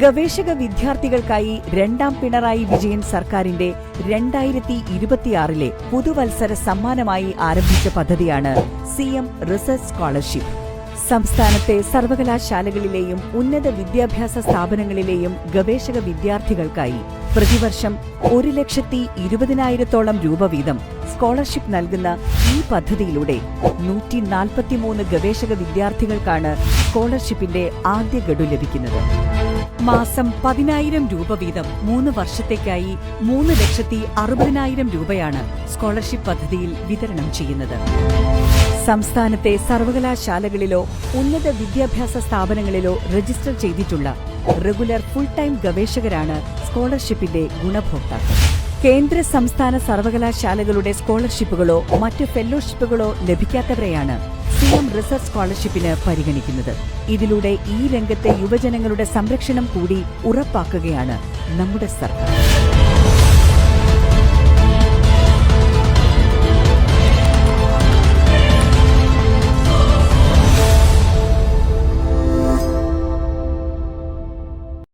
ഗവേഷക വിദ്യാർത്ഥികൾക്കായി രണ്ടാം പിണറായി വിജയൻ സർക്കാരിന്റെ 2026 പുതുവത്സര സമ്മാനമായി ആരംഭിച്ച പദ്ധതിയാണ് CM റിസർച്ച് സ്കോളർഷിപ്പ്. സംസ്ഥാനത്തെ സർവകലാശാലകളിലെയും ഉന്നത വിദ്യാഭ്യാസ സ്ഥാപനങ്ങളിലെയും ഗവേഷക വിദ്യാർത്ഥികൾക്കായി പ്രതിവർഷം 1,20,000 രൂപ വീതം സ്കോളർഷിപ്പ് നൽകുന്ന ഈ പദ്ധതിയിലൂടെ 143 ഗവേഷക വിദ്യാർത്ഥികൾക്കാണ് സ്കോളർഷിപ്പിന്റെ ആദ്യ ഗഡു ലഭിക്കുന്നത്. മാസം 10,000 രൂപ വീതം 3 വർഷത്തേക്കായി 3,60,000 രൂപയാണ് സ്കോളർഷിപ്പ് പദ്ധതിയിൽ വിതരണം ചെയ്യുന്നത്. സംസ്ഥാനത്തെ സർവകലാശാലകളിലോ ഉന്നത വിദ്യാഭ്യാസ സ്ഥാപനങ്ങളിലോ രജിസ്റ്റർ ചെയ്തിട്ടുള്ള റെഗുലർ ഫുൾ ടൈം ഗവേഷകരാണ് സ്കോളർഷിപ്പിന്റെ ഗുണഭോക്താക്കൾ. കേന്ദ്ര സംസ്ഥാന സർവകലാശാലകളുടെ സ്കോളർഷിപ്പുകളോ മറ്റ് ഫെല്ലോഷിപ്പുകളോ ലഭിക്കാത്തവരെയാണ് CM റിസർച്ച് സ്കോളർഷിപ്പിന് പരിഗണിക്കുന്നത്. ഇതിലൂടെ ഈ രംഗത്തെ യുവജനങ്ങളുടെ സംരക്ഷണം കൂടി ഉറപ്പാക്കുകയാണ് നമ്മുടെ സർക്കാർ.